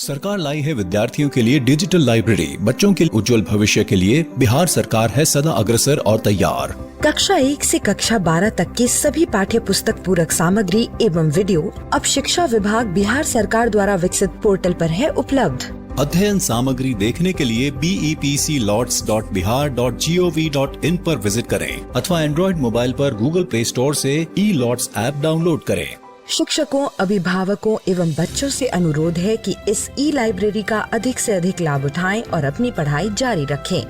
सरकार लाई है विद्यार्थियों के लिए डिजिटल लाइब्रेरी। बच्चों के उज्जवल भविष्य के लिए बिहार सरकार है सदा अग्रसर और तैयार। कक्षा 1 से कक्षा 12 तक की सभी पाठ्य पुस्तक पूरक सामग्री एवं वीडियो अब शिक्षा विभाग बिहार सरकार द्वारा विकसित पोर्टल पर है उपलब्ध। अध्ययन सामग्री देखने के लिए BEPCLots.bihar.gov.in पर विजिट करें अथवा एंड्रॉइड मोबाइल पर गूगल प्ले स्टोर से E-Lots ऐप डाउनलोड करें। शिक्षकों, अभिभावकों एवं बच्चों से अनुरोध है कि इस लाइब्रेरी का अधिक से अधिक लाभ उठाएं और अपनी पढ़ाई जारी रखें।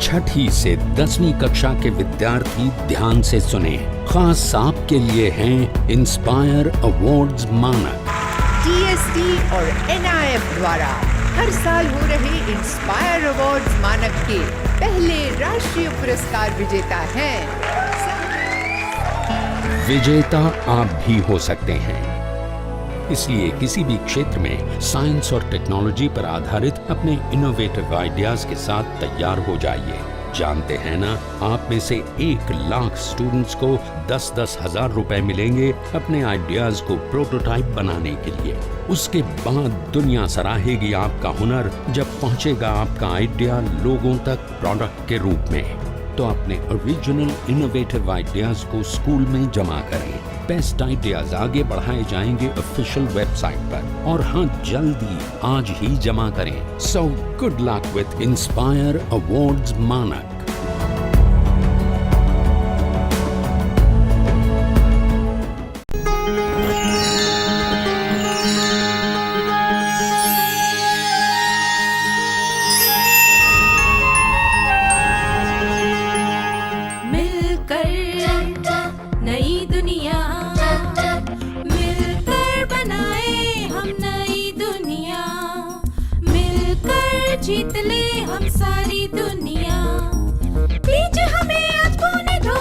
छठी से 10वीं कक्षा के विद्यार्थी ध्यान से सुने। खास आपके लिए हैं इंस्पायर अवार्ड्स मानक। DST और NIF द्वारा हर साल हो रहे इंस्पायर अवार्ड्स मानक के पहले राष्ट्रीय पुरस्कार विजेता हैं। विजेता आप भी हो सकते हैं, इसलिए किसी भी क्षेत्र में साइंस और टेक्नोलॉजी पर आधारित अपने इनोवेटिव आइडियाज के साथ तैयार हो जाइए। जानते हैं ना, आप में से 1 लाख स्टूडेंट्स को 10-10 हजार रुपए मिलेंगे अपने आइडियाज को प्रोटोटाइप बनाने के लिए। उसके बाद दुनिया सराहेगी आपका हुनर जब पहुंचेगा आपका आइडिया लोगों तक प्रोडक्ट के रूप में। तो अपने ओरिजिनल इनोवेटिव आइडियाज को स्कूल में जमा करें। बेस्ट आइडियाज आगे बढ़ाए जाएंगे ऑफिशियल वेबसाइट पर, और हाँ, जल्दी आज ही जमा करें। So good luck with inspire awards मानक। जीत ले हम सारी दुनिया। बीच हमें आज बोने दो,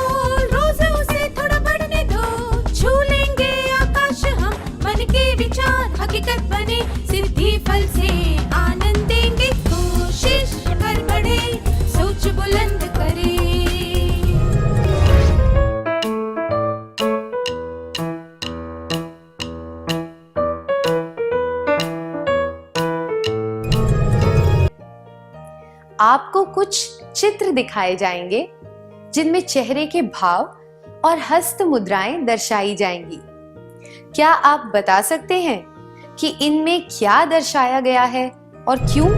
रोज उसे थोड़ा बढ़ने दो। छू लेंगे आकाश हम, मन के विचार हकीकत बने। सिद्धि फल से आनंद देंगे, कोशिश कर बढ़े, सोच बुलंद करे। आपको कुछ चित्र दिखाए जाएंगे जिनमें चेहरे के भाव और हस्त मुद्राएं दर्शाई जाएंगी। क्या आप बता सकते हैं कि इनमें क्या दर्शाया गया है और क्यों?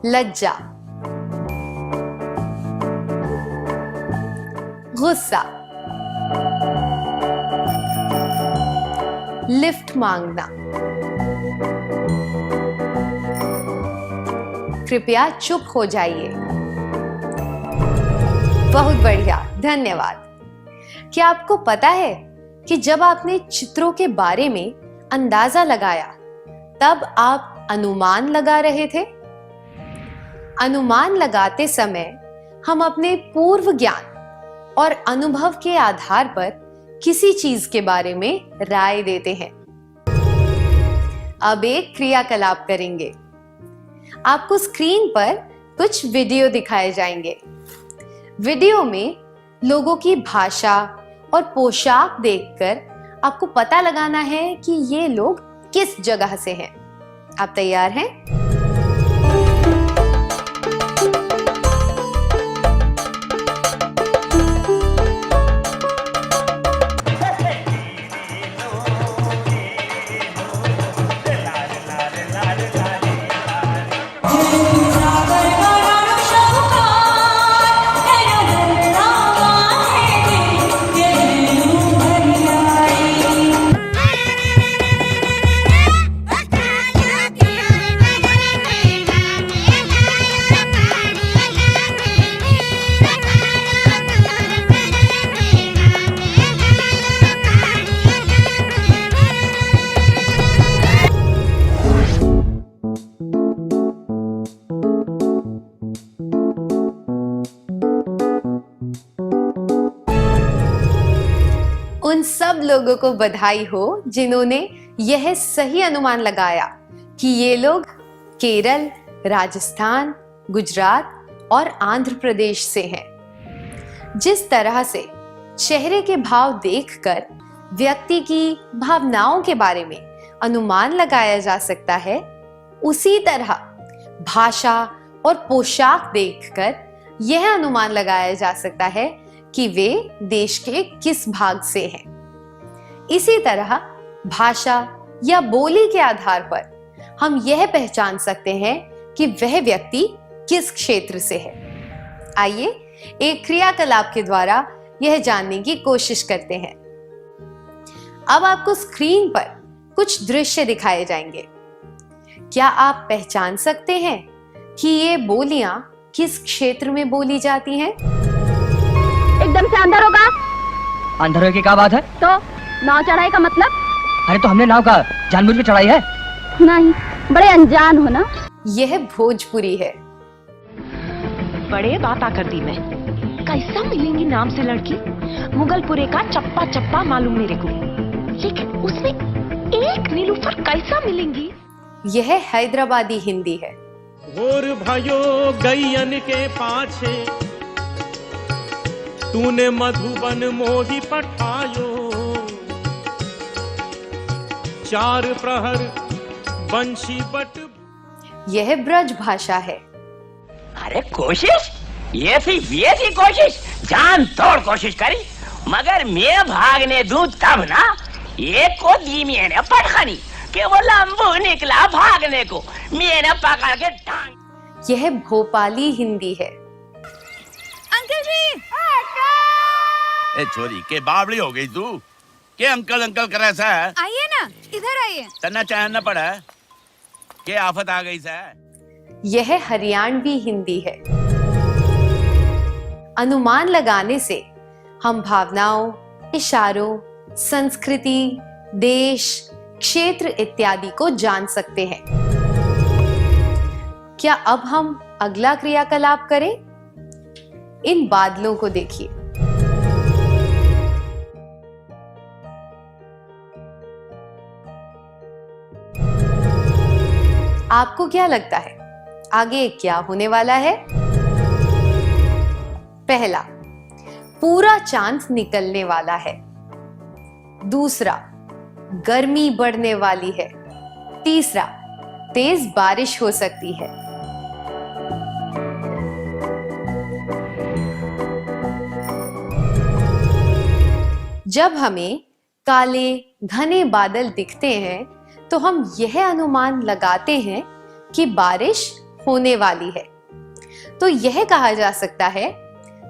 लज्जा, गुस्सा, लिफ्ट मांगना। कृपया चुप हो जाइए। बहुत बढ़िया, धन्यवाद। क्या आपको पता है कि जब आपने चित्रों के बारे में अंदाजा लगाया तब आप अनुमान लगा रहे थे? अनुमान लगाते समय हम अपने पूर्व ज्ञान और अनुभव के आधार पर किसी चीज के बारे में राय देते हैं। अब एक क्रियाकलाप करेंगे। आपको स्क्रीन पर कुछ वीडियो दिखाए जाएंगे। वीडियो में लोगों की भाषा और पोशाक देखकर आपको पता लगाना है कि ये लोग किस जगह से हैं। आप तैयार हैं? उन सब लोगों को बधाई हो जिन्होंने यह सही अनुमान लगाया कि ये लोग केरल, राजस्थान, गुजरात और आंध्र प्रदेश से हैं। जिस तरह से चेहरे के भाव देखकर व्यक्ति की भावनाओं के बारे में अनुमान लगाया जा सकता है, उसी तरह भाषा और पोशाक देखकर यह अनुमान लगाया जा सकता है कि वे देश के किस भाग से हैं। इसी तरह भाषा या बोली के आधार पर हम यह पहचान सकते हैं कि वह व्यक्ति किस क्षेत्र से है। आइए एक क्रियाकलाप के द्वारा यह जानने की कोशिश करते हैं। अब आपको स्क्रीन पर कुछ दृश्य दिखाए जाएंगे। क्या आप पहचान सकते हैं कि ये बोलियां किस क्षेत्र में बोली जाती हैं? एकदम से अंदर होगा। अंदर होने की क्या बात है? तो नाव चढ़ाई का मतलब? अरे तो हमने नाव का जानबूझ के चढ़ाई है? नहीं, बड़े अनजान हो ना। यह भोजपुरी है। बड़े बात आकर दी मैं, कैसा मिलेंगी नाम से लड़की? मुगलपुरे का चप्पा चप्पा मालूम मेरे को, लेकिन उसमें एक नीलूफर कैसा मिलेंगी? यह हैदराबादी हिंदी है। और भाइयों गैयन के पाछे तूने मधुबन मोही पठायो, चार प्रहर बंशी बट। यह ब्रज भाषा है। अरे कोशिश ये थी कोशिश, जान तोड़ कोशिश करी, मगर मैं भागने दूं तब ना, एक को दी मैंने पटखनी कि वो लंबू निकला भागने को, मैंने पकड़ के टांग। यह भोपाली हिंदी है। अंकल जी, ए छोरी के बावड़ी हो गई तू, के अंकल अंकल कर ऐसा है? आइए ना, इधर आइए। तना चाहना पड़ा है, के आफत आ गई सा? यह हरियाणवी हिंदी है। अनुमान लगाने से हम भावनाओं, इशारों, संस्कृति, देश, क्षेत्र इत्यादि को जान सकते हैं। क्या अब हम अगला क्रियाकलाप करें? इन बादलों को देखिए। आपको क्या लगता है आगे क्या होने वाला है? पहला, पूरा चांद निकलने वाला है। दूसरा, गर्मी बढ़ने वाली है। तीसरा, तेज बारिश हो सकती है। जब हमें काले घने बादल दिखते हैं तो हम यह अनुमान लगाते हैं कि बारिश होने वाली है। तो यह कहा जा सकता है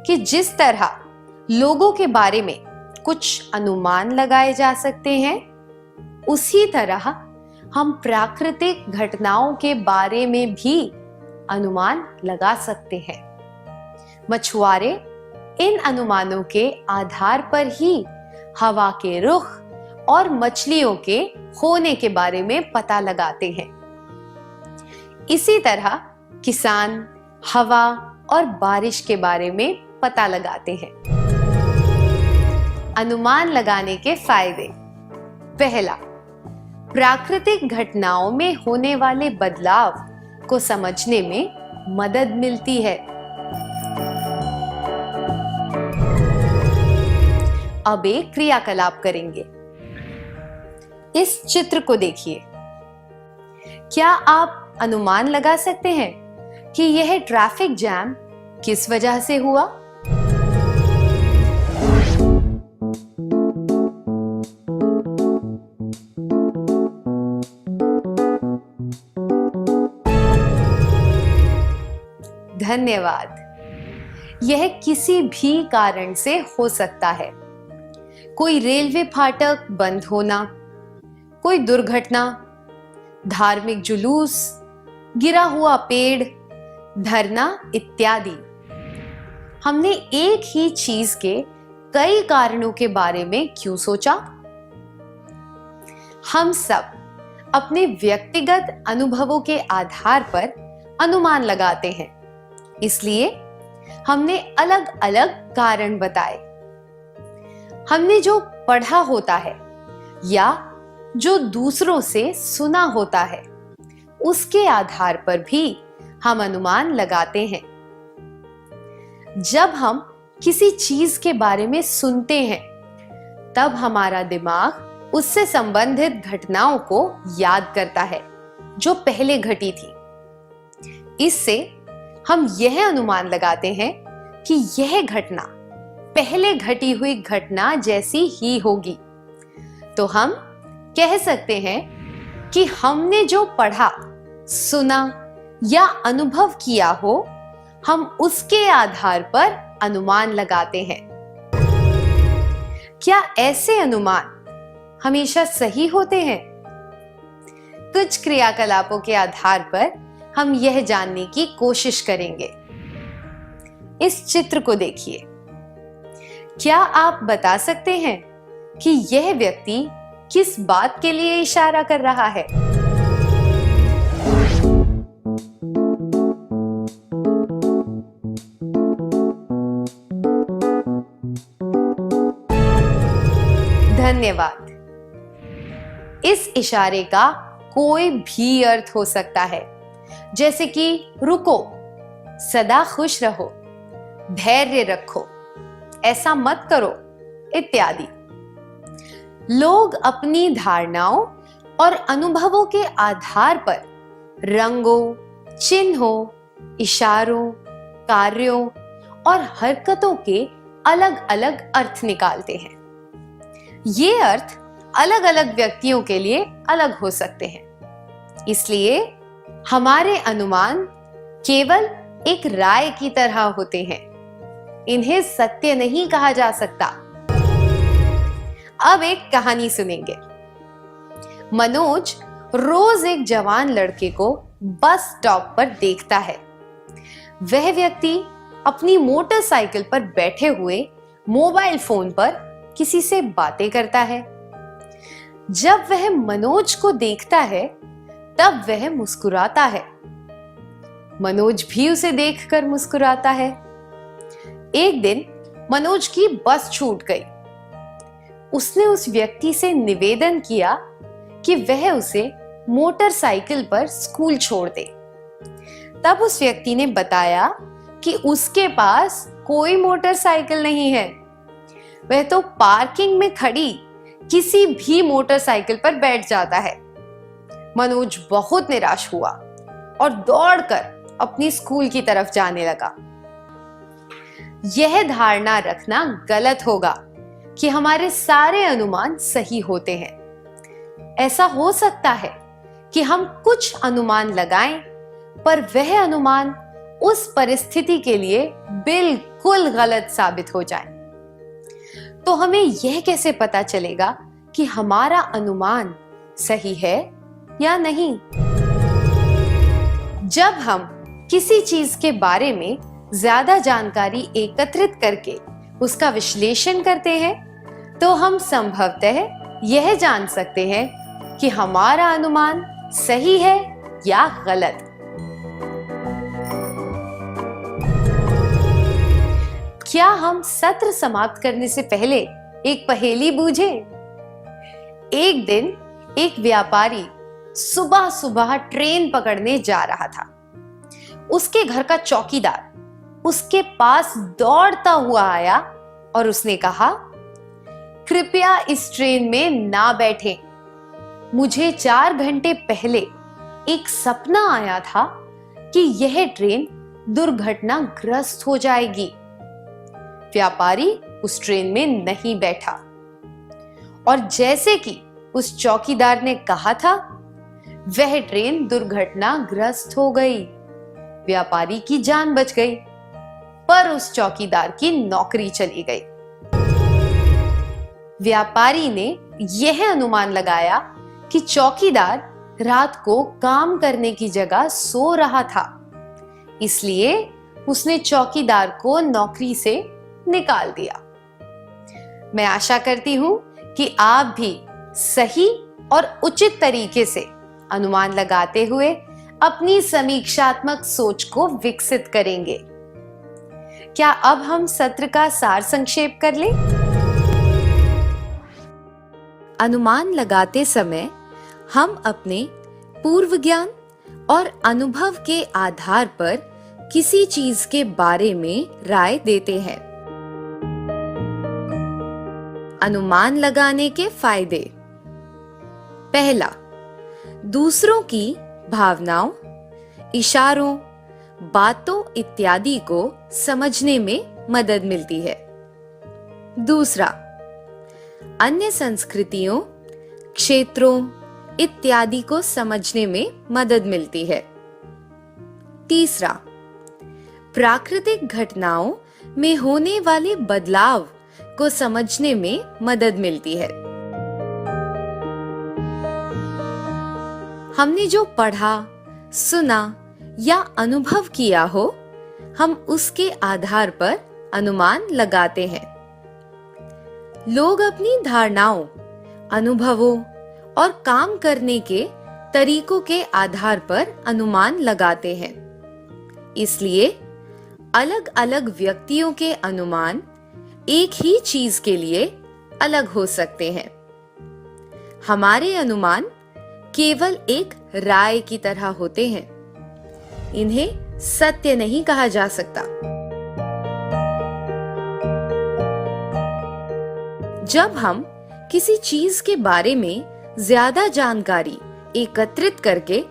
कि जिस तरह लोगों के बारे में कुछ अनुमान लगाए जा सकते हैं, उसी तरह हम प्राकृतिक घटनाओं के बारे में भी अनुमान लगा सकते हैं। मछुआरे इन अनुमानों के आधार पर ही हवा के रुख और मछलियों के होने के बारे में पता लगाते हैं। इसी तरह किसान हवा और बारिश के बारे में पता लगाते हैं। अनुमान लगाने के फायदे। पहला, प्राकृतिक घटनाओं में होने वाले बदलाव को समझने में मदद मिलती है। अब एक क्रियाकलाप करेंगे। इस चित्र को देखिए। क्या आप अनुमान लगा सकते हैं कि यह ट्रैफिक जैम किस वजह से हुआ? धन्यवाद। यह किसी भी कारण से हो सकता है। कोई रेलवे फाटक बंद होना, कोई दुर्घटना, धार्मिक जुलूस, गिरा हुआ पेड़, धरना इत्यादि। हमने एक ही चीज के कई कारणों के बारे में क्यों सोचा? हम सब अपने व्यक्तिगत अनुभवों के आधार पर अनुमान लगाते हैं, इसलिए हमने अलग अलग कारण बताए। हमने जो पढ़ा होता है या जो दूसरों से सुना होता है, उसके आधार पर भी हम अनुमान लगाते हैं। जब हम किसी चीज के बारे में सुनते हैं, तब हमारा दिमाग उससे संबंधित घटनाओं को याद करता है जो पहले घटी थी। इससे हम यह अनुमान लगाते हैं कि यह घटना पहले घटी हुई घटना जैसी ही होगी। तो हम कह सकते हैं कि हमने जो पढ़ा, सुना या अनुभव किया हो, हम उसके आधार पर अनुमान लगाते हैं। क्या ऐसे अनुमान हमेशा सही होते हैं? कुछ क्रियाकलापों के आधार पर हम यह जानने की कोशिश करेंगे। इस चित्र को देखिए। क्या आप बता सकते हैं कि यह व्यक्ति किस बात के लिए इशारा कर रहा है? धन्यवाद। इस इशारे का कोई भी अर्थ हो सकता है, जैसे कि रुको, सदा खुश रहो, धैर्य रखो, ऐसा मत करो इत्यादि। लोग अपनी धारणाओं और अनुभवों के आधार पर रंगों, चिन्हों, इशारों, कार्यों और हरकतों के अलग अलग अर्थ निकालते हैं। ये अर्थ अलग अलग व्यक्तियों के लिए अलग हो सकते हैं। इसलिए हमारे अनुमान केवल एक राय की तरह होते हैं। इन्हें सत्य नहीं कहा जा सकता। अब एक कहानी सुनेंगे। मनोज रोज एक जवान लड़के को बस स्टॉप पर देखता है। वह व्यक्ति अपनी मोटरसाइकिल पर बैठे हुए मोबाइल फोन पर किसी से बातें करता है। जब वह मनोज को देखता है, तब वह मुस्कुराता है। मनोज भी उसे देखकर मुस्कुराता है। एक दिन मनोज की बस छूट गई। उसने उस व्यक्ति से निवेदन किया कि वह उसे मोटरसाइकिल पर स्कूल छोड़ दे। तब उस व्यक्ति ने बताया कि उसके पास कोई मोटरसाइकिल नहीं है। वह तो पार्किंग में खड़ी किसी भी मोटरसाइकिल पर बैठ जाता है। मनोज बहुत निराश हुआ और दौड़कर अपनी स्कूल की तरफ जाने लगा। यह धारणा रखना गलत होगा कि हमारे सारे अनुमान सही होते हैं। ऐसा हो सकता है कि हम कुछ अनुमान लगाएं, पर वह अनुमान उस परिस्थिति के लिए बिल्कुल गलत साबित हो जाए। तो हमें यह कैसे पता चलेगा कि हमारा अनुमान सही है या नहीं? जब हम किसी चीज के बारे में ज्यादा जानकारी एकत्रित करके उसका विश्लेषण करते हैं, तो हम संभवतः यह जान सकते हैं कि हमारा अनुमान सही है या गलत। क्या हम सत्र समाप्त करने से पहले एक पहेली बूझें? एक दिन एक व्यापारी सुबह सुबह ट्रेन पकड़ने जा रहा था। उसके घर का चौकीदार उसके पास दौड़ता हुआ आया और उसने कहा, कृपया इस ट्रेन में ना बैठें। मुझे 4 घंटे पहले एक सपना आया था कि यह ट्रेन दुर्घटनाग्रस्त हो जाएगी। व्यापारी उस ट्रेन में नहीं बैठा और जैसे कि उस चौकीदार ने कहा था, वह ट्रेन दुर्घटनाग्रस्त हो गई। व्यापारी की जान बच गई, पर उस चौकीदार की नौकरी चली गई। व्यापारी ने यह अनुमान लगाया कि चौकीदार रात को काम करने की जगह सो रहा था, इसलिए उसने चौकीदार को नौकरी से निकाल दिया। मैं आशा करती हूं कि आप भी सही और उचित तरीके से अनुमान लगाते हुए अपनी समीक्षात्मक सोच को विकसित करेंगे। क्या अब हम सत्र का सार संक्षेप कर लें? अनुमान लगाते समय हम अपने पूर्व ज्ञान और अनुभव के आधार पर किसी चीज के बारे में राय देते हैं। अनुमान लगाने के फायदे। पहला, दूसरों की भावनाओं, इशारों, बातों इत्यादि को समझने में मदद मिलती है। दूसरा, अन्य संस्कृतियों, क्षेत्रों इत्यादि को समझने में मदद मिलती है। तीसरा, प्राकृतिक घटनाओं में होने वाले बदलाव को समझने में मदद मिलती है। हमने जो पढ़ा, सुना या अनुभव किया हो, हम उसके आधार पर अनुमान लगाते हैं। लोग अपनी धारणाओं, अनुभवों और काम करने के तरीकों के आधार पर अनुमान लगाते हैं। इसलिए अलग अलग व्यक्तियों के अनुमान एक ही चीज के लिए अलग हो सकते हैं। हमारे अनुमान केवल एक राय की तरह होते हैं। इन्हें सत्य नहीं कहा जा सकता। जब हम किसी चीज के बारे में ज्यादा जानकारी एकत्रित करके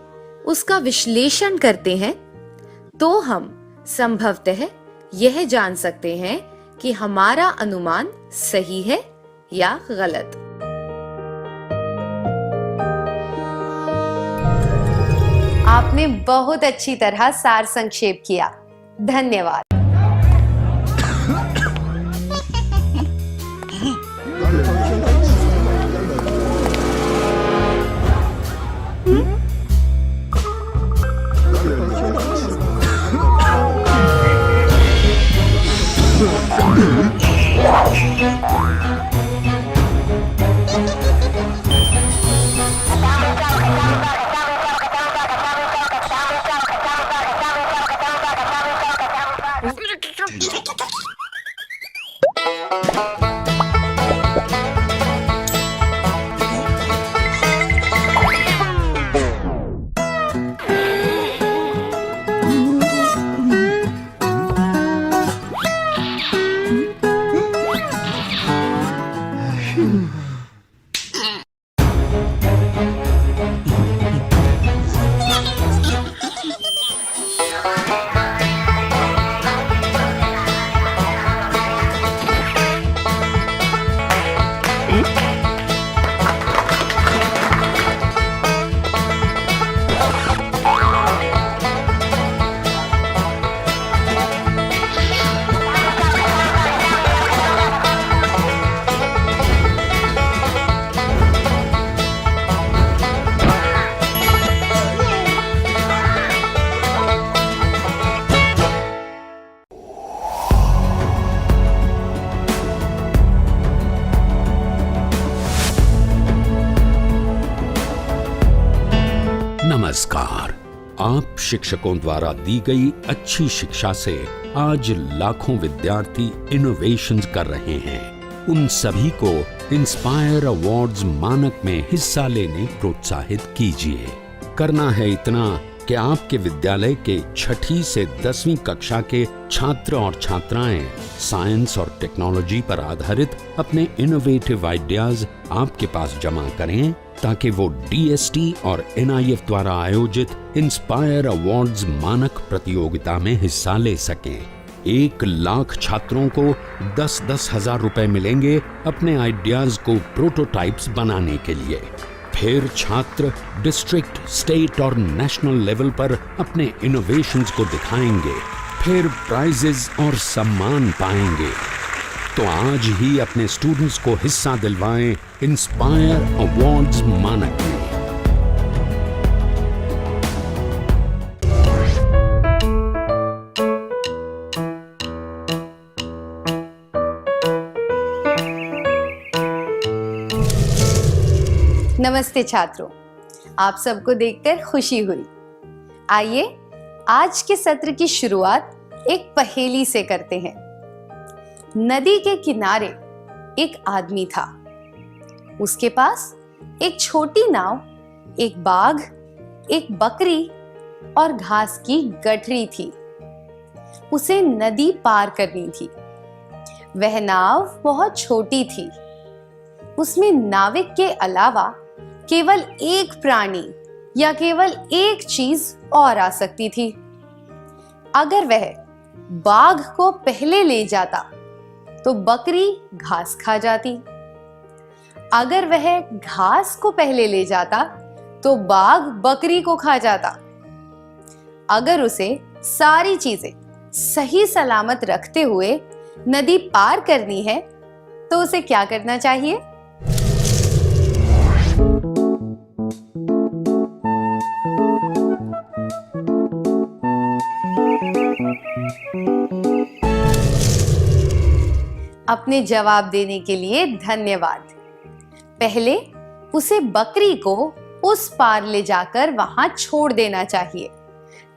उसका विश्लेषण करते हैं, तो हम संभवतः यह जान सकते हैं कि हमारा अनुमान सही है या गलत। आपने बहुत अच्छी तरह सार संक्षेप किया। धन्यवाद। नमस्कार। आप शिक्षकों द्वारा दी गई अच्छी शिक्षा से आज लाखों विद्यार्थी इनोवेशंस कर रहे हैं। उन सभी को इंस्पायर अवार्ड्स मानक में हिस्सा लेने प्रोत्साहित कीजिए। करना है इतना कि आपके विद्यालय के 6ठी से 10वीं कक्षा के छात्र और छात्राएं साइंस और टेक्नोलॉजी पर आधारित अपने इनोवेटिव आइडियाज आपके पास जमा करें, ताकि वो DST और NIF द्वारा आयोजित इंस्पायर अवार्ड्स मानक प्रतियोगिता में हिस्सा ले सकें। 1 लाख छात्रों को 10-10 हजार रुपए मिलेंगे अपने आइडियाज को प्रोटोटाइप्स बनाने के लिए। फिर छात्र डिस्ट्रिक्ट, स्टेट और नेशनल लेवल पर अपने इनोवेशंस को दिखाएंगे। फिर प्राइजेस और सम्मान पाएंगे। तो आज ही अपने स्टूडेंट्स को हिस्सा दिलवाएं इंस्पायर अवार्ड्स मानक में। नमस्ते छात्रों, आप सबको देखकर खुशी हुई। आइए आज के सत्र की शुरुआत एक पहेली से करते हैं। नदी के किनारे एक आदमी था। उसके पास एक छोटी नाव, एक बाघ, एक बकरी और घास की गठरी थी। उसे नदी पार करनी थी। वह नाव बहुत छोटी थी उसमें नाविक के अलावा केवल एक प्राणी या केवल एक चीज और आ सकती थी। अगर वह बाघ को पहले ले जाता तो बकरी घास खा जाती। अगर वह घास को पहले ले जाता तो बाघ बकरी को खा जाता। अगर उसे सारी चीजें सही सलामत रखते हुए नदी पार करनी है तो उसे क्या करना चाहिए? अपने जवाब देने के लिए धन्यवाद। पहले उसे बकरी को उस पार ले जाकर वहां छोड़ देना चाहिए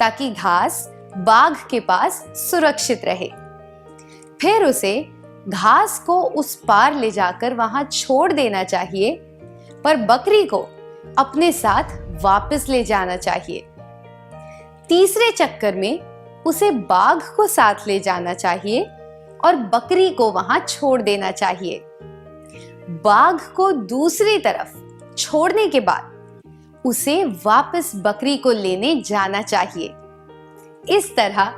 ताकि घास बाघ के पास सुरक्षित रहे। फिर उसे घास को उस पार ले जाकर वहां छोड़ देना चाहिए, पर बकरी को अपने साथ वापस ले जाना चाहिए। तीसरे चक्कर में उसे बाघ को साथ ले जाना चाहिए और बकरी को वहां छोड़ देना चाहिए। बाघ को दूसरी तरफ छोड़ने के बाद उसे वापस बकरी को लेने जाना चाहिए। इस तरह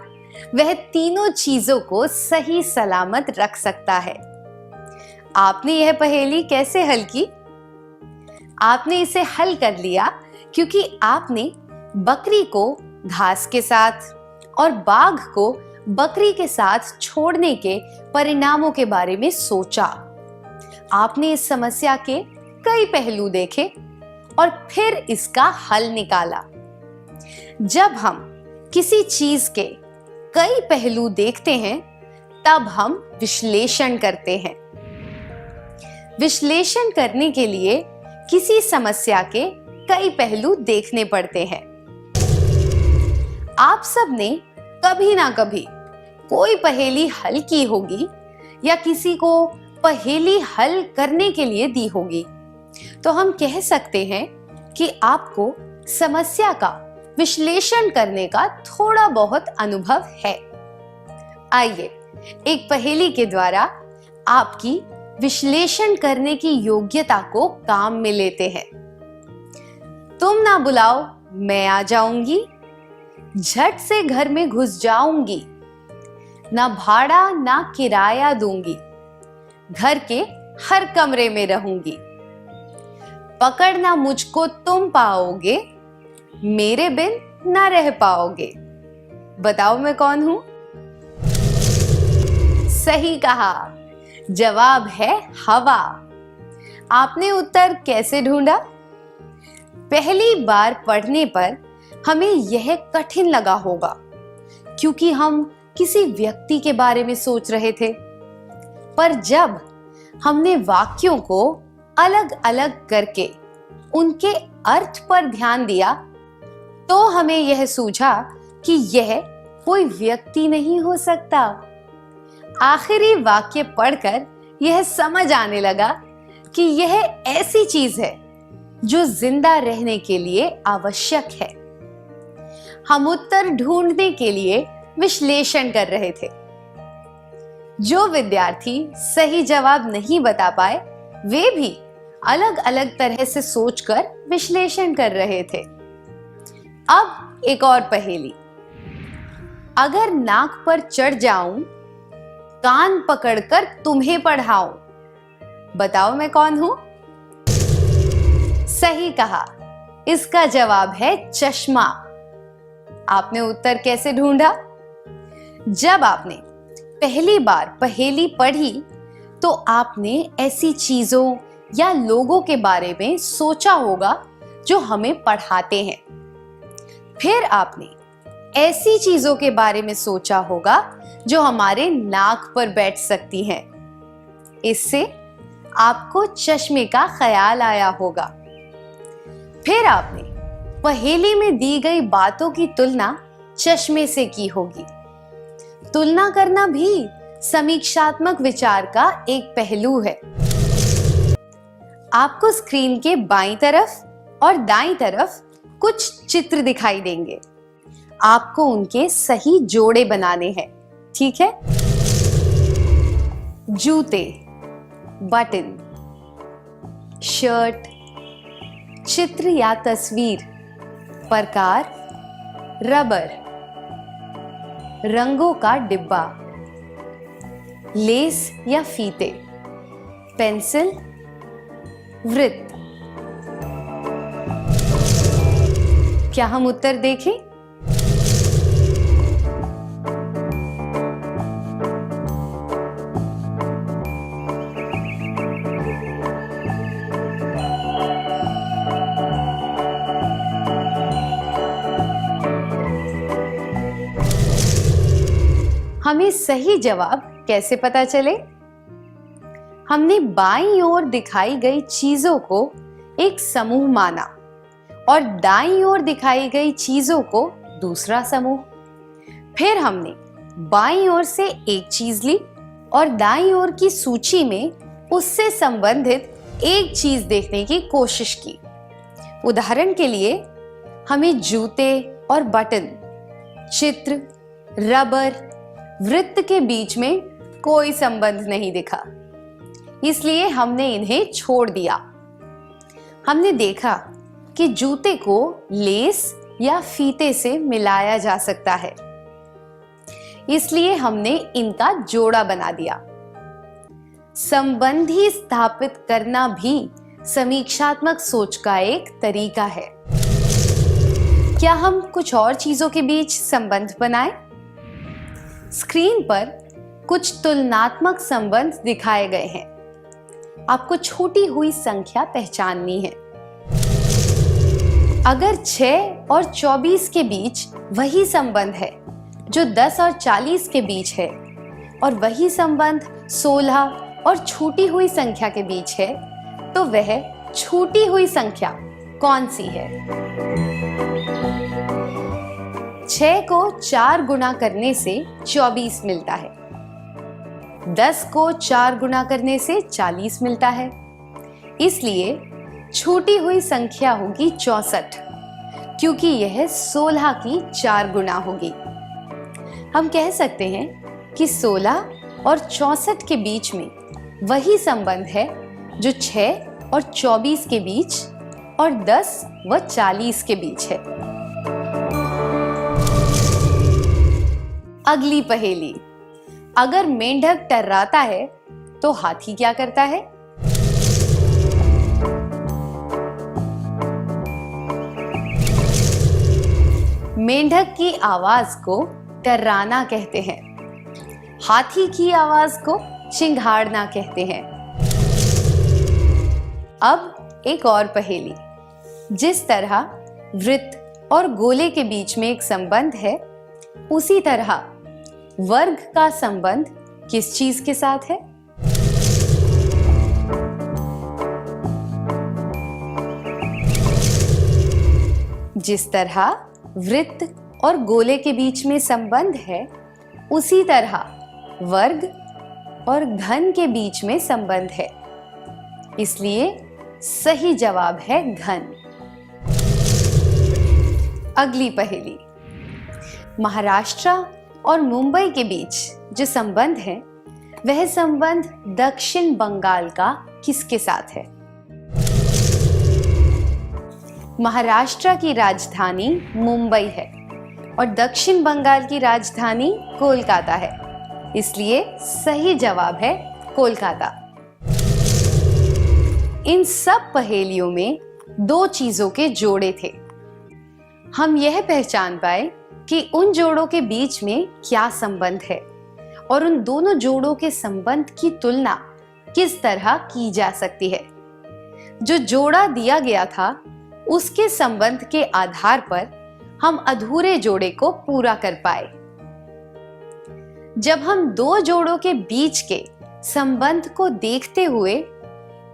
वह तीनों चीजों को सही सलामत रख सकता है। आपने यह पहेली कैसे हल की? आपने इसे हल कर लिया क्योंकि आपने बकरी को घास के साथ और बाघ को बकरी के साथ छोड़ने के परिणामों के बारे में सोचा। आपने इस समस्या के कई पहलू देखे और फिर इसका हल निकाला। जब हम किसी चीज के कई पहलू देखते हैं तब हम विश्लेषण करते हैं। विश्लेषण करने के लिए किसी समस्या के कई पहलू देखने पड़ते हैं। आप सब ने कभी ना कभी कोई पहेली हल की होगी या किसी को पहेली हल करने के लिए दी होगी, तो हम कह सकते हैं कि आपको समस्या का विश्लेषण करने का थोड़ा बहुत अनुभव है। आइए एक पहेली के द्वारा आपकी विश्लेषण करने की योग्यता को काम में लेते हैं। तुम ना बुलाओ मैं आ जाऊंगी, झट से घर में घुस जाऊंगी, ना भाड़ा ना किराया दूंगी, घर के हर कमरे में रहूंगी। पकड़ना मुझको तुम पाओगे, मेरे बिन ना रह पाओगे। बताओ मैं कौन हूं? सही कहा, जवाब है हवा। आपने उत्तर कैसे ढूंढा? पहली बार पढ़ने पर हमें यह कठिन लगा होगा क्योंकि हम किसी व्यक्ति के बारे में सोच रहे थे, पर जब हमने वाक्यों को अलग अलग करके उनके अर्थ पर ध्यान दिया तो हमें यह सूझा कि यह कोई व्यक्ति नहीं हो सकता। आखिरी वाक्य पढ़कर यह समझ आने लगा कि यह ऐसी चीज है जो जिंदा रहने के लिए आवश्यक है। हम उत्तर ढूंढने के लिए विश्लेषण कर रहे थे। जो विद्यार्थी सही जवाब नहीं बता पाए वे भी अलग अलग तरह से सोचकर विश्लेषण कर रहे थे। अब एक और पहेली। अगर नाक पर चढ़ जाऊं, कान पकड़कर तुम्हें पढ़ाऊं, बताओ मैं कौन हूं? सही कहा, इसका जवाब है चश्मा। आपने उत्तर कैसे ढूंढा? जब आपने पहली बार पहेली पढ़ी तो आपने ऐसी चीजों या लोगों के बारे में सोचा होगा जो हमें पढ़ाते हैं। फिर आपने ऐसी चीजों के बारे में सोचा होगा जो हमारे नाक पर बैठ सकती हैं। इससे आपको चश्मे का ख्याल आया होगा। फिर आपने पहेली में दी गई बातों की तुलना चश्मे से की होगी। तुलना करना भी समीक्षात्मक विचार का एक पहलू है। आपको स्क्रीन के बाईं तरफ और दाईं तरफ कुछ चित्र दिखाई देंगे। आपको उनके सही जोड़े बनाने हैं, ठीक है? जूते, बटन, शर्ट, चित्र या तस्वीर, प्रकार रबर, रंगों का डिब्बा, लेस या फीते, पेंसिल, वृत्त। क्या हम उत्तर देखें? हमें सही जवाब कैसे पता चले? हमने बाईं ओर दिखाई गई चीजों को एक समूह माना और दाईं ओर दिखाई गई चीजों को दूसरा समूह। फिर हमने बाईं ओर से एक चीज ली और दाईं ओर की सूची में उससे संबंधित एक चीज देखने की कोशिश की। उदाहरण के लिए हमें जूते और बटन, चित्र, रबर, वृत्त के बीच में कोई संबंध नहीं दिखा, इसलिए हमने इन्हें छोड़ दिया। हमने देखा कि जूते को लेस या फीते से मिलाया जा सकता है, इसलिए हमने इनका जोड़ा बना दिया। संबंधी स्थापित करना भी समीक्षात्मक सोच का एक तरीका है। क्या हम कुछ और चीजों के बीच संबंध बनाएं? स्क्रीन पर कुछ तुलनात्मक संबंध दिखाए गए हैं। आपको छूटी हुई संख्या पहचाननी है। अगर 6 और 24 के बीच वही संबंध है जो 10 और 40 के बीच है, और वही संबंध 16 और छूटी हुई संख्या के बीच है, तो वह छूटी हुई संख्या कौन सी है? 6 को 4 गुना करने से 24 मिलता है। 10 को 4 गुना करने से 40 मिलता है। इसलिए छूटी हुई संख्या होगी 64, क्योंकि यह 16 की 4 गुना होगी। हम कह सकते हैं कि 16 और 64 के बीच में वही संबंध है जो 6 और 24 के बीच और 10 व 40 के बीच है। अगली पहेली, अगर मेंढक टर्राता है तो हाथी क्या करता है? मेंढक की आवाज को टर्राना कहते हैं, हाथी की आवाज को चिंघाड़ना कहते हैं। अब एक और पहेली, जिस तरह वृत्त और गोले के बीच में एक संबंध है, उसी तरह वर्ग का संबंध किस चीज के साथ है? जिस तरह वृत्त और गोले के बीच में संबंध है, उसी तरह वर्ग और घन के बीच में संबंध है, इसलिए सही जवाब है घन। अगली पहेली, महाराष्ट्र और मुंबई के बीच जो संबंध है, वह संबंध दक्षिण बंगाल का किसके साथ है? महाराष्ट्र की राजधानी मुंबई है और दक्षिण बंगाल की राजधानी कोलकाता है, इसलिए सही जवाब है कोलकाता। इन सब पहेलियों में 2 चीजों के जोड़े थे। हम यह पहचान पाए कि उन जोड़ों के बीच में क्या संबंध है और उन दोनों जोड़ों के संबंध की तुलना किस तरह की जा सकती है। जो जोड़ा दिया गया था, उसके संबंध के आधार पर हम अधूरे जोड़े को पूरा कर पाए। जब हम 2 जोड़ों के बीच के संबंध को देखते हुए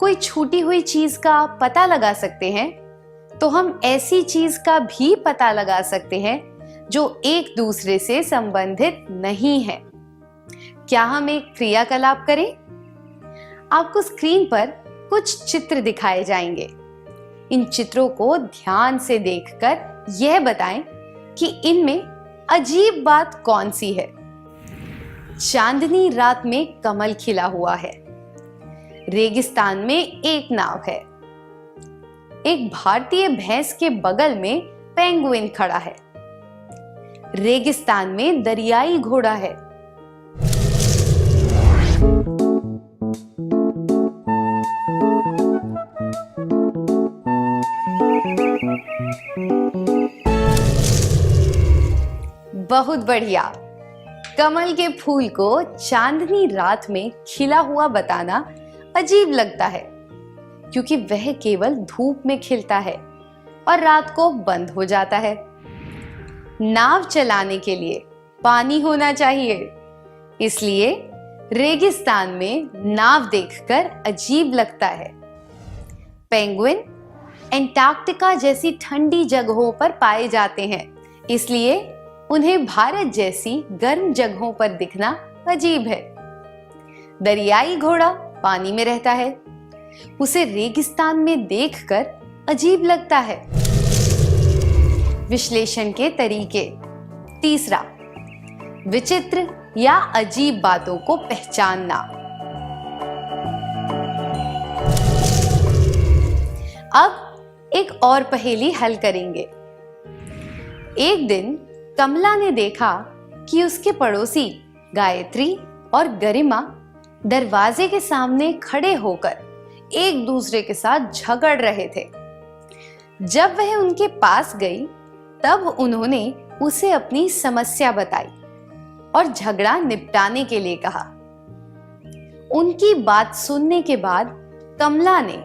कोई छूटी हुई चीज का पता लगा सकते हैं, तो हम ऐसी चीज का भी पता लगा सकते हैं जो एक दूसरे से संबंधित नहीं है। क्या हम एक क्रियाकलाप करें? आपको स्क्रीन पर कुछ चित्र दिखाए जाएंगे। इन चित्रों को ध्यान से देखकर यह बताएं कि इनमें अजीब बात कौन सी है। चांदनी रात में कमल खिला हुआ है, रेगिस्तान में एक नाव है, एक भारतीय भैंस के बगल में पेंगुइन खड़ा है। रेगिस्तान में दरियाई घोड़ा है। बहुत बढ़िया। कमल के फूल को चांदनी रात में खिला हुआ बताना अजीब लगता है, क्योंकि वह केवल धूप में खिलता है और रात को बंद हो जाता है। नाव चलाने के लिए पानी होना चाहिए, इसलिए रेगिस्तान में नाव देखकर अजीब लगता है। पेंगुइन एंटार्क्टिका जैसी ठंडी जगहों पर पाए जाते हैं, इसलिए उन्हें भारत जैसी गर्म जगहों पर दिखना अजीब है। दरियाई घोड़ा पानी में रहता है, उसे रेगिस्तान में देखकर अजीब लगता है। विश्लेषण के तरीके। तीसरा, विचित्र या अजीब बातों को पहचानना। अब एक और पहेली हल करेंगे। एक दिन कमला ने देखा कि उसके पड़ोसी गायत्री और गरिमा दरवाजे के सामने खड़े होकर एक दूसरे के साथ झगड़ रहे थे। जब वह उनके पास गई, तब उन्होंने उसे अपनी समस्या बताई और झगड़ा निपटाने के लिए कहा। उनकी बात सुनने के बाद कमला ने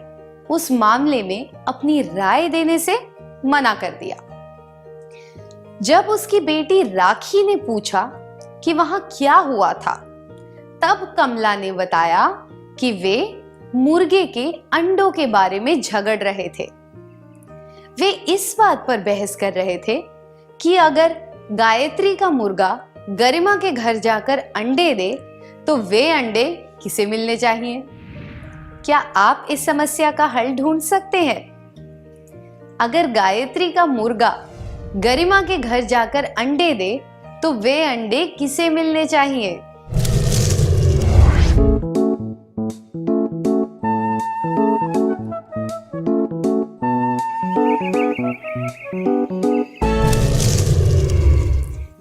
उस मामले में अपनी राय देने से मना कर दिया। जब उसकी बेटी राखी ने पूछा कि वहां क्या हुआ था, तब कमला ने बताया कि वे मुर्गे के अंडों के बारे में झगड़ रहे थे। वे इस बात पर बहस कर रहे थे कि अगर गायत्री का मुर्गा गरिमा के घर जाकर अंडे दे तो वे अंडे किसे मिलने चाहिए। क्या आप इस समस्या का हल ढूंढ सकते हैं? अगर गायत्री का मुर्गा गरिमा के घर जाकर अंडे दे तो वे अंडे किसे मिलने चाहिए?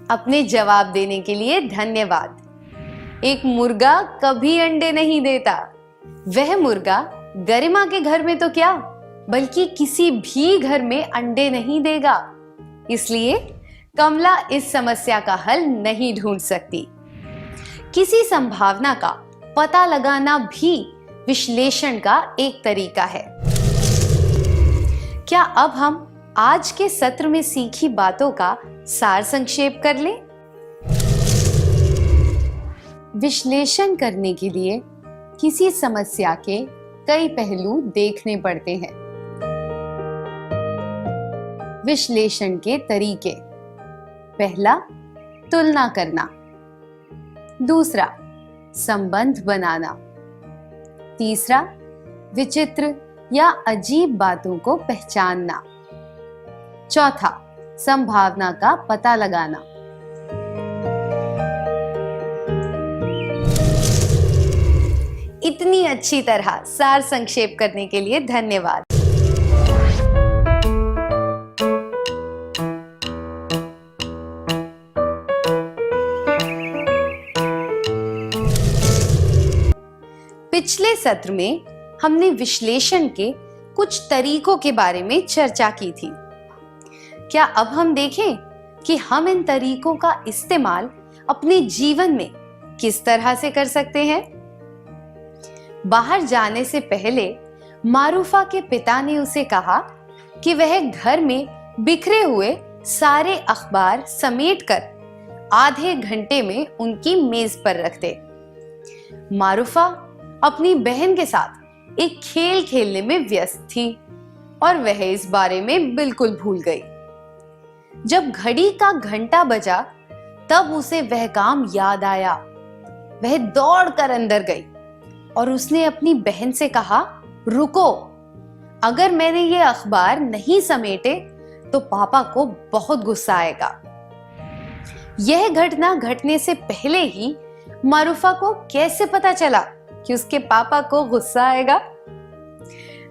अपने जवाब देने के लिए धन्यवाद। एक मुर्गा कभी अंडे नहीं देता। वह मुर्गा गरिमा के घर में तो क्या, बल्कि किसी भी घर में अंडे नहीं देगा। इसलिए कमला इस समस्या का हल नहीं ढूंढ सकती। किसी संभावना का पता लगाना भी विश्लेषण का एक तरीका है। क्या अब हम आज के सत्र में सीखी बातों का सार संक्षेप कर लें? विश्लेषण करने के लिए किसी समस्या के कई पहलू देखने पड़ते हैं। विश्लेषण के तरीके। पहला, तुलना करना। दूसरा, संबंध बनाना। तीसरा, विचित्र या अजीब बातों को पहचानना। चौथा, संभावना का पता लगाना। इतनी अच्छी तरह सार संक्षेप करने के लिए धन्यवाद। पिछले सत्र में हमने विश्लेषण के कुछ तरीकों के बारे में चर्चा की थी। क्या अब हम देखें कि हम इन तरीकों का इस्तेमाल अपने जीवन में किस तरह से कर सकते हैं? बाहर जाने से पहले मारूफा के पिता ने उसे कहा कि वह घर में बिखरे हुए सारे अखबार समेटकर आधे घंटे में उनकी मेज पर रख दे। मारूफा अपनी बहन के साथ एक खेल खेलने में व्यस्त थी और वह इस बारे में बिल्कुल भूल गई। जब घड़ी का घंटा बजा, तब उसे वह काम याद आया। वह दौड़कर अंदर गई और उसने अपनी बहन से कहा, रुको, अगर मैंने ये अखबार नहीं समेटे तो पापा को बहुत गुस्सा आएगा। यह घटना घटने से पहले ही मारूफा को कैसे पता चला कि उसके पापा को गुस्सा आएगा?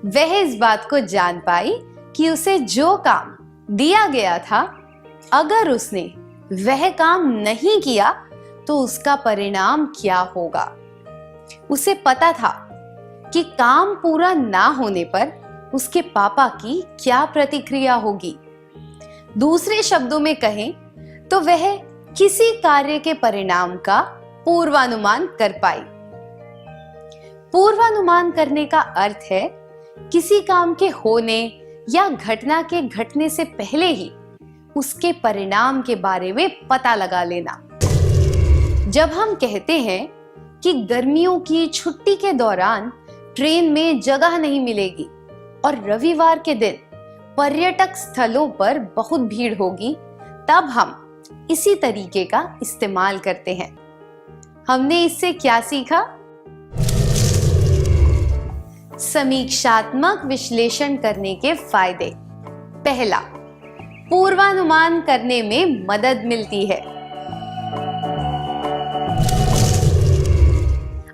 वह इस बात को जान पाई कि उसे जो काम दिया गया था, अगर उसने वह काम नहीं किया तो उसका परिणाम क्या होगा। उसे पता था कि काम पूरा ना होने पर उसके पापा की क्या प्रतिक्रिया होगी। दूसरे शब्दों में कहें तो वह किसी कार्य के परिणाम का पूर्वानुमान कर पाई। पूर्वानुमान करने का अर्थ है किसी काम के होने या घटना के घटने से पहले ही उसके परिणाम के बारे में पता लगा लेना। जब हम कहते हैं कि गर्मियों की छुट्टी के दौरान ट्रेन में जगह नहीं मिलेगी और रविवार के दिन पर्यटक स्थलों पर बहुत भीड़ होगी, तब हम इसी तरीके का इस्तेमाल करते हैं। हमने इससे क्या सीखा? समीक्षात्मक विश्लेषण करने के फायदे। पहला, पूर्वानुमान करने में मदद मिलती है।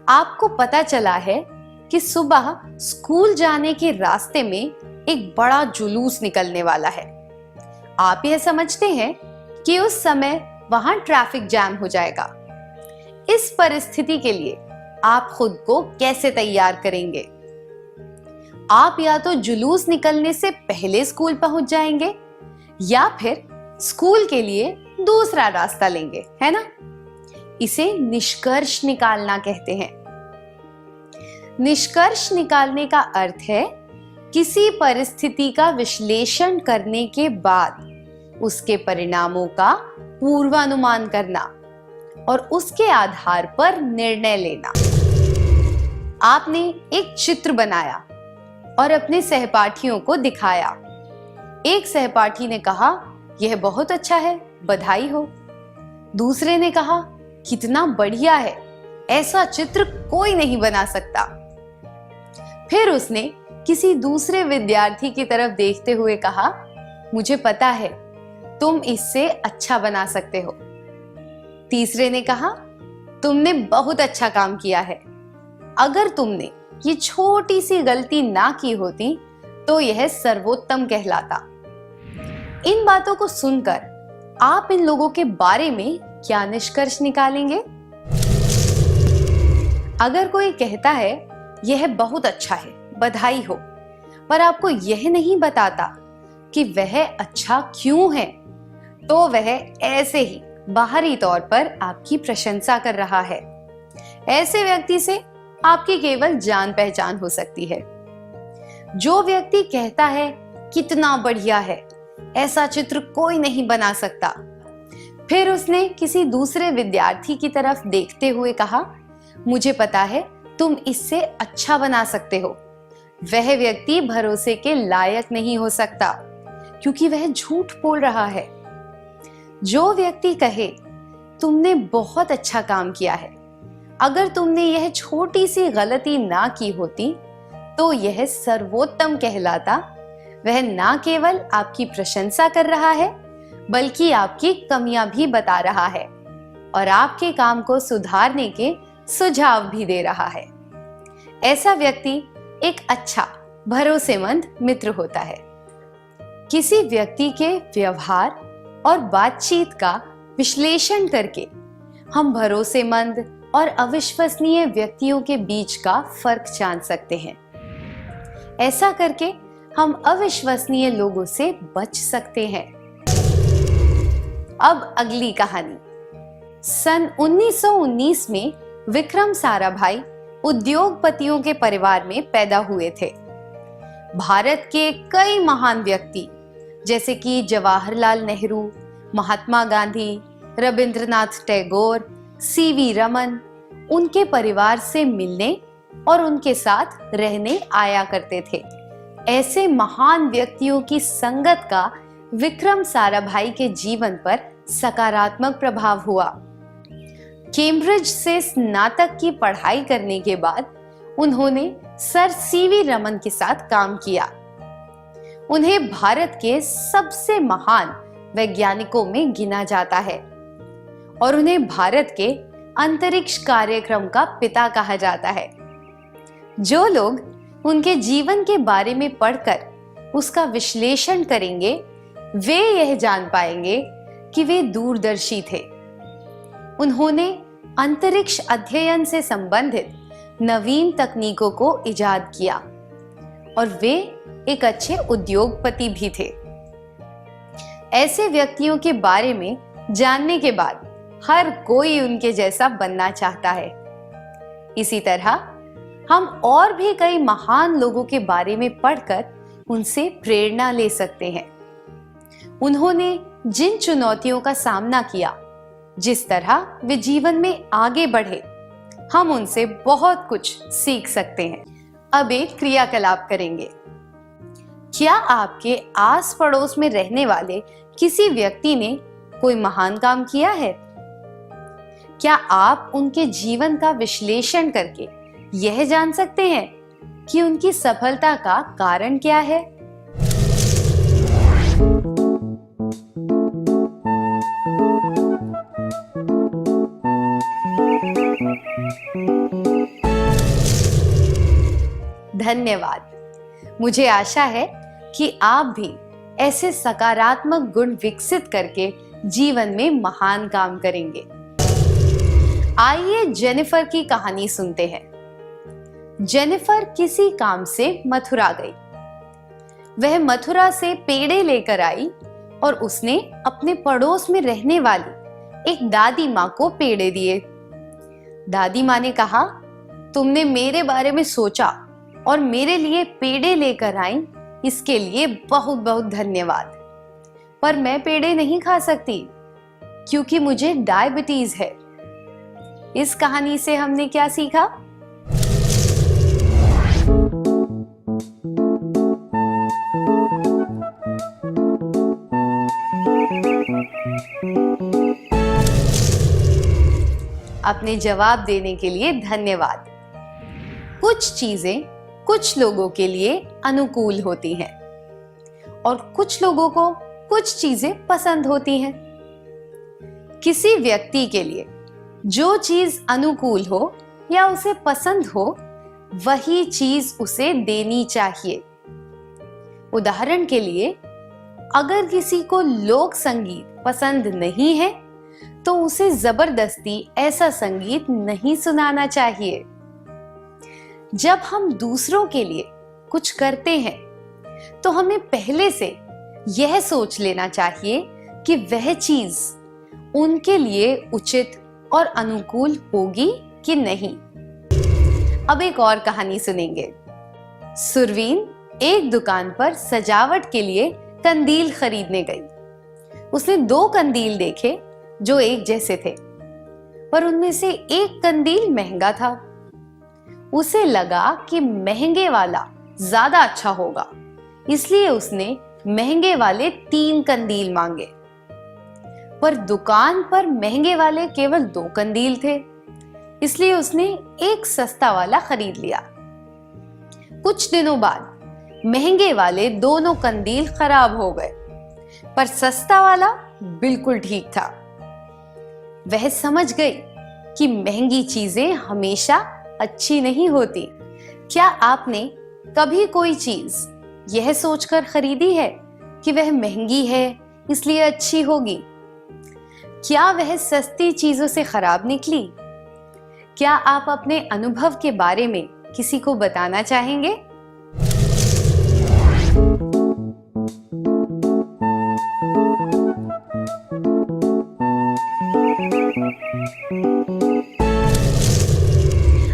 आपको पता चला है कि सुबह स्कूल जाने के रास्ते में एक बड़ा जुलूस निकलने वाला है। आप यह समझते हैं कि उस समय वहां ट्रैफिक जैम हो जाएगा। इस परिस्थिति के लिए आप खुद को कैसे तैयार करेंगे? आप या तो जुलूस निकलने से पहले स्कूल पहुंच जाएंगे या फिर स्कूल के लिए दूसरा रास्ता लेंगे, है ना? इसे निष्कर्ष निकालना कहते हैं। निष्कर्ष निकालने का अर्थ है किसी परिस्थिति का विश्लेषण करने के बाद उसके परिणामों का पूर्वानुमान करना और उसके आधार पर निर्णय लेना। आपने एक चित्र बनाया और अपने सहपाठियों को दिखाया। एक सहपाठी ने कहा, यह बहुत अच्छा है, बधाई हो। दूसरे ने कहा, कितना बढ़िया है, ऐसा चित्र कोई नहीं बना सकता। फिर उसने किसी दूसरे विद्यार्थी की तरफ देखते हुए कहा, मुझे पता है तुम इससे अच्छा बना सकते हो। तीसरे ने कहा, तुमने बहुत अच्छा काम किया है, अगर तुमने ये छोटी सी गलती ना की होती तो यह सर्वोत्तम कहलाता। इन बातों को सुनकर आप इन लोगों के बारे में क्या निष्कर्ष निकालेंगे? अगर कोई कहता है यह बहुत अच्छा है, बधाई हो, पर आपको यह नहीं बताता कि वह अच्छा क्यों है, तो वह ऐसे ही बाहरी तौर पर आपकी प्रशंसा कर रहा है। ऐसे व्यक्ति से आपकी केवल जान पहचान हो सकती है। जो व्यक्ति कहता है कितना बढ़िया है, ऐसा चित्र कोई नहीं बना सकता, फिर उसने किसी दूसरे विद्यार्थी की तरफ देखते हुए कहा, मुझे पता है तुम इससे अच्छा बना सकते हो, वह व्यक्ति भरोसे के लायक नहीं हो सकता क्योंकि वह झूठ बोल रहा है। जो व्यक्ति कहे तुमने बहुत अच्छा काम किया है, अगर तुमने यह छोटी सी गलती ना की होती तो यह सर्वोत्तम कहलाता। वह ना केवल आपकी प्रशंसा कर रहा है बल्कि आपकी कमियां भी बता रहा है और आपके काम को सुधारने के सुझाव भी दे रहा है। ऐसा व्यक्ति एक अच्छा भरोसेमंद मित्र होता है। किसी व्यक्ति के व्यवहार और बातचीत का विश्लेषण करके हम भरोसेमंद और अविश्वसनीय व्यक्तियों के बीच का फर्क जान सकते हैं। ऐसा करके हम अविश्वसनीय लोगों से बच सकते हैं। अब अगली कहानी। सन 1919 में विक्रम साराभाई उद्योगपतियों के परिवार में पैदा हुए थे। भारत के कई महान व्यक्ति जैसे कि जवाहरलाल नेहरू, महात्मा गांधी, रविंद्रनाथ टैगोर, सीवी रमन उनके परिवार से मिलने और उनके साथ रहने आया करते थे। ऐसे महान व्यक्तियों की संगत का विक्रम साराभाई के जीवन पर सकारात्मक प्रभाव हुआ। कैम्ब्रिज से स्नातक की पढ़ाई करने के बाद उन्होंने सर सीवी रमन के साथ काम किया। उन्हें भारत के सबसे महान वैज्ञानिकों में गिना जाता है और उन्हें भारत के अंतरिक्ष कार्यक्रम का पिता कहा जाता है। जो लोग उनके जीवन के बारे में पढ़कर उसका विश्लेषण करेंगे, वे यह जान पाएंगे कि वे दूरदर्शी थे। उन्होंने अंतरिक्ष अध्ययन से संबंधित नवीन तकनीकों को इजाद किया और वे एक अच्छे उद्योगपति भी थे। ऐसे व्यक्तियों के बारे में जानने के बाद हर कोई उनके जैसा बनना चाहता है। इसी तरह हम और भी कई महान लोगों के बारे में पढ़कर उनसे प्रेरणा ले सकते हैं। उन्होंने जिन चुनौतियों का सामना किया, जिस तरह वे जीवन में आगे बढ़े, हम उनसे बहुत कुछ सीख सकते हैं। अब एक क्रियाकलाप करेंगे। क्या आपके आस पड़ोस में रहने वाले किसी व्यक्ति ने कोई महान काम किया है? क्या आप उनके जीवन का विश्लेषण करके यह जान सकते हैं कि उनकी सफलता का कारण क्या है? धन्यवाद। मुझे आशा है कि आप भी ऐसे सकारात्मक गुण विकसित करके जीवन में महान काम करेंगे। आइए जेनिफर की कहानी सुनते हैं। जेनिफर किसी काम से मथुरा गई। वह मथुरा से पेड़े लेकर आई और उसने अपने पड़ोस में रहने वाली एक दादी माँ को पेड़े दिए। दादी माँ ने कहा, तुमने मेरे बारे में सोचा और मेरे लिए पेड़े लेकर आई, इसके लिए बहुत बहुत धन्यवाद। पर मैं पेड़े नहीं खा सकती क्योंकि मुझे डायबिटीज है। इस कहानी से हमने क्या सीखा? अपने जवाब देने के लिए धन्यवाद। कुछ चीजें कुछ लोगों के लिए अनुकूल होती हैं और कुछ लोगों को कुछ चीजें पसंद होती हैं। किसी व्यक्ति के लिए जो चीज अनुकूल हो या उसे पसंद हो, वही चीज उसे देनी चाहिए। उदाहरण के लिए, अगर किसी को लोक संगीत पसंद नहीं है तो उसे जबरदस्ती ऐसा संगीत नहीं सुनाना चाहिए। जब हम दूसरों के लिए कुछ करते हैं तो हमें पहले से यह सोच लेना चाहिए कि वह चीज उनके लिए उचित और अनुकूल होगी कि नहीं। अब एक और कहानी सुनेंगे। सुरवीन एक दुकान पर सजावट के लिए कंदील खरीदने गई। उसने 2 कंदील देखे जो एक जैसे थे, पर उनमें से एक कंदील महंगा था। उसे लगा कि महंगे वाला ज्यादा अच्छा होगा, इसलिए उसने महंगे वाले 3 कंदील मांगे। पर दुकान पर महंगे वाले केवल 2 कंदील थे, इसलिए उसने एक सस्ता वाला खरीद लिया। कुछ दिनों बाद महंगे वाले दोनों कंदील खराब हो गए, पर सस्ता वाला बिल्कुल ठीक था। वह समझ गई कि महंगी चीजें हमेशा अच्छी नहीं होती। क्या आपने कभी कोई चीज यह सोचकर खरीदी है कि वह महंगी है इसलिए अच्छी होगी? क्या वह सस्ती चीजों से खराब निकली? क्या आप अपने अनुभव के बारे में किसी को बताना चाहेंगे?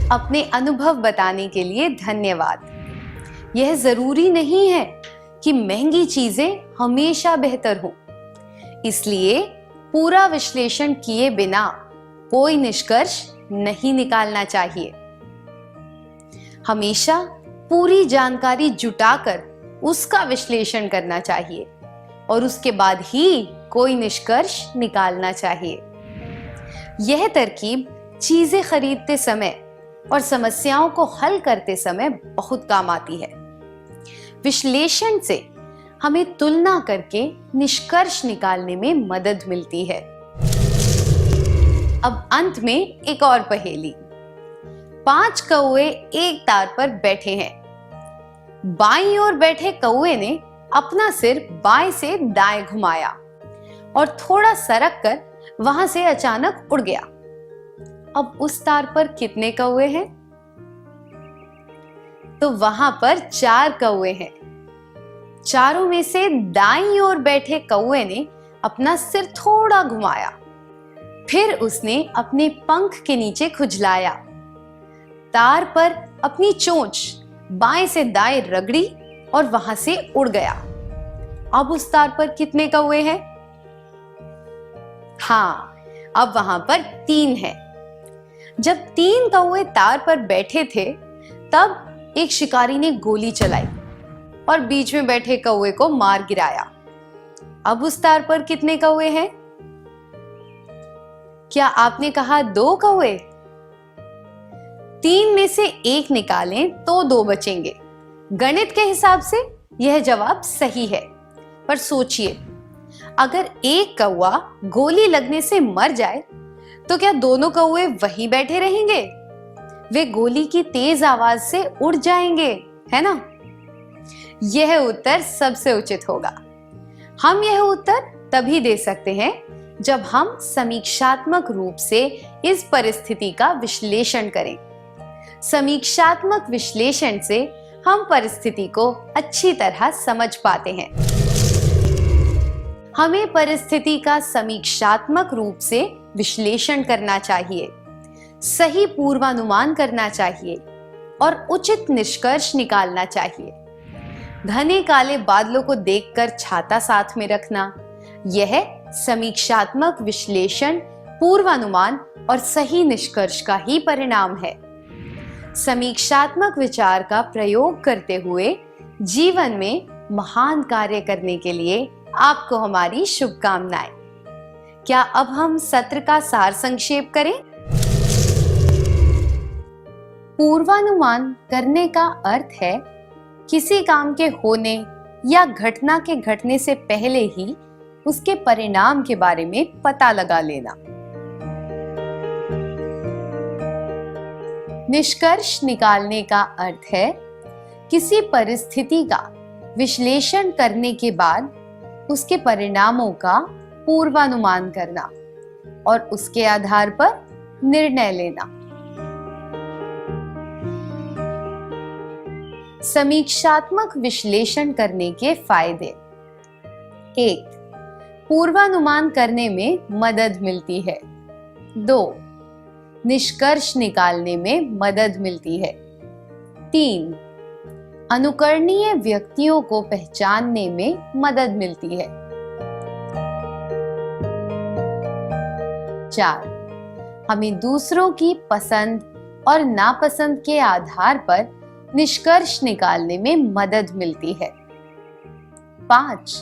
अपने अनुभव बताने के लिए धन्यवाद। यह जरूरी नहीं है कि महंगी चीजें हमेशा बेहतर हो, इसलिए पूरा विश्लेषण किए बिना कोई निष्कर्ष नहीं निकालना चाहिए। हमेशा पूरी जानकारी जुटाकर उसका विश्लेषण करना चाहिए और उसके बाद ही कोई निष्कर्ष निकालना चाहिए। यह तरकीब चीजें खरीदते समय और समस्याओं को हल करते समय बहुत काम आती है। विश्लेषण से हमें तुलना करके निष्कर्ष निकालने में मदद मिलती है। अब अंत में एक और पहेली। 5 कौवे एक तार पर बैठे हैं। बाईं ओर बैठे कौवे ने अपना सिर बाएं से दाएं घुमाया और थोड़ा सरक कर वहां से अचानक उड़ गया। अब उस तार पर कितने कौवे हैं? तो वहां पर 4 कौवे हैं। चारों में से दाईं ओर बैठे कौवे ने अपना सिर थोड़ा घुमाया, फिर उसने अपने पंख के नीचे खुजलाया, तार पर अपनी चोंच बाएं से दाएं रगड़ी और वहां से उड़ गया। अब उस तार पर कितने कौवे हैं? हाँ, अब वहां पर 3 हैं। जब 3 कौवे तार पर बैठे थे, तब एक शिकारी ने गोली चलाई और बीच में बैठे कौवे को मार गिराया। अब उस तार पर कितने कौवे हैं? क्या आपने कहा 2 कौवे? 3 में से 1 निकालें तो 2 बचेंगे। गणित के हिसाब से यह जवाब सही है, पर सोचिए, अगर एक कौवा गोली लगने से मर जाए तो क्या दोनों कौवे वहीं बैठे रहेंगे? वे गोली की तेज आवाज से उड़ जाएंगे, है ना? यह उत्तर सबसे उचित होगा। हम यह उत्तर तभी दे सकते हैं जब हम समीक्षात्मक रूप से इस परिस्थिति का विश्लेषण करें। समीक्षात्मक विश्लेषण से हम परिस्थिति को अच्छी तरह समझ पाते हैं। हमें परिस्थिति का समीक्षात्मक रूप से विश्लेषण करना चाहिए, सही पूर्वानुमान करना चाहिए और उचित निष्कर्ष निकालना चाहिए। घने काले बादलों को देखकर छाता साथ में रखना, यह समीक्षात्मक विश्लेषण, पूर्वानुमान और सही निष्कर्ष का ही परिणाम है। समीक्षात्मक विचार का प्रयोग करते हुए जीवन में महान कार्य करने के लिए आपको हमारी शुभकामनाएं। क्या अब हम सत्र का सार संक्षेप करें? पूर्वानुमान करने का अर्थ है किसी काम के होने या घटना के घटने से पहले ही उसके परिणाम के बारे में पता लगा लेना। निष्कर्ष निकालने का अर्थ है किसी परिस्थिति का विश्लेषण करने के बाद उसके परिणामों का पूर्वानुमान करना और उसके आधार पर निर्णय लेना। समीक्षात्मक विश्लेषण करने के फायदे। 1. पूर्वानुमान करने में मदद मिलती है। 2. निष्कर्ष निकालने में मदद मिलती है। 3. अनुकरणीय व्यक्तियों को पहचानने में मदद मिलती है। 4. हमें दूसरों की पसंद और नापसंद के आधार पर निष्कर्ष निकालने में मदद मिलती है। 5.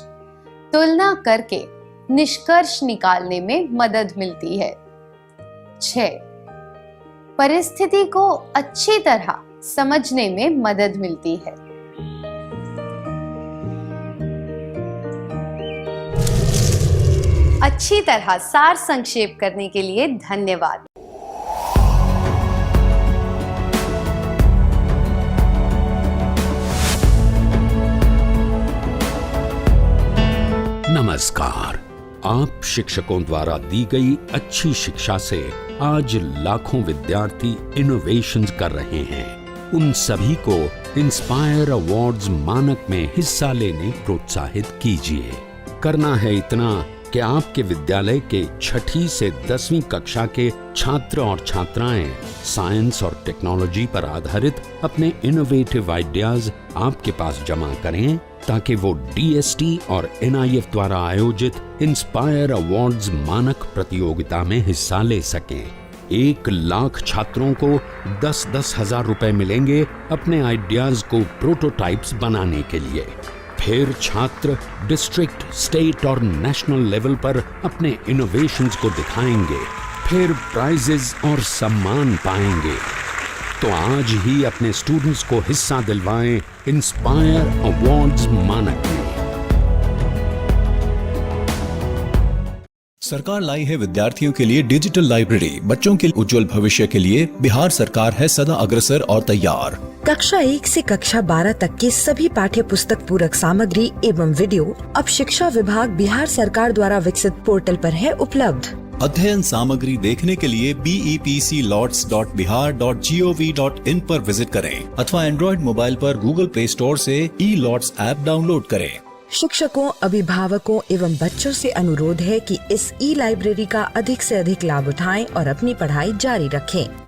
तुलना करके निष्कर्ष निकालने में मदद मिलती है। 6. परिस्थिति को अच्छी तरह समझने में मदद मिलती है। अच्छी तरह सार संक्षेप करने के लिए धन्यवाद। नमस्कार। आप शिक्षकों द्वारा दी गई अच्छी शिक्षा से आज लाखों विद्यार्थी इनोवेशंस कर रहे हैं। उन सभी को इंस्पायर अवार्ड्स मानक में हिस्सा लेने प्रोत्साहित कीजिए। करना है इतना कि आपके विद्यालय के 6ठी से 10वीं कक्षा के छात्र और छात्राएं साइंस और टेक्नोलॉजी पर आधारित अपने इनोवेटिव आइडियाज आपके पास जमा करें, ताकि वो DST और NIF द्वारा आयोजित इंस्पायर अवार्ड्स मानक प्रतियोगिता में हिस्सा ले सकें। 1 लाख छात्रों को 10-10 हजार रुपए मिलेंगे अपने आइडियाज को प्रोटोटाइप्स बनाने के लिए। फिर छात्र डिस्ट्रिक्ट, स्टेट और नेशनल लेवल पर अपने इनोवेशंस को दिखाएंगे, फिर प्राइजेस और सम्मान पाएंगे। तो आज ही अपने स्टूडेंट्स को हिस्सा दिलवाएं इंस्पायर अवार्ड्स मानक में। सरकार लाई है विद्यार्थियों के लिए डिजिटल लाइब्रेरी। बच्चों के उज्जवल भविष्य के लिए बिहार सरकार है सदा अग्रसर और तैयार। कक्षा 1 से कक्षा 12 तक के सभी पाठ्य पुस्तक पूरक सामग्री एवं वीडियो अब शिक्षा विभाग बिहार सरकार द्वारा विकसित पोर्टल पर है उपलब्ध। अध्ययन सामग्री देखने के लिए BEPCLots.bihar.gov.in पर विजिट करें अथवा एंड्रॉइड मोबाइल पर गूगल प्ले स्टोर से E-Lots ऐप डाउनलोड करें। शिक्षकों, अभिभावकों एवं बच्चों से अनुरोध है कि इस ई लाइब्रेरी का अधिक से अधिक लाभ उठाएं और अपनी पढ़ाई जारी रखें।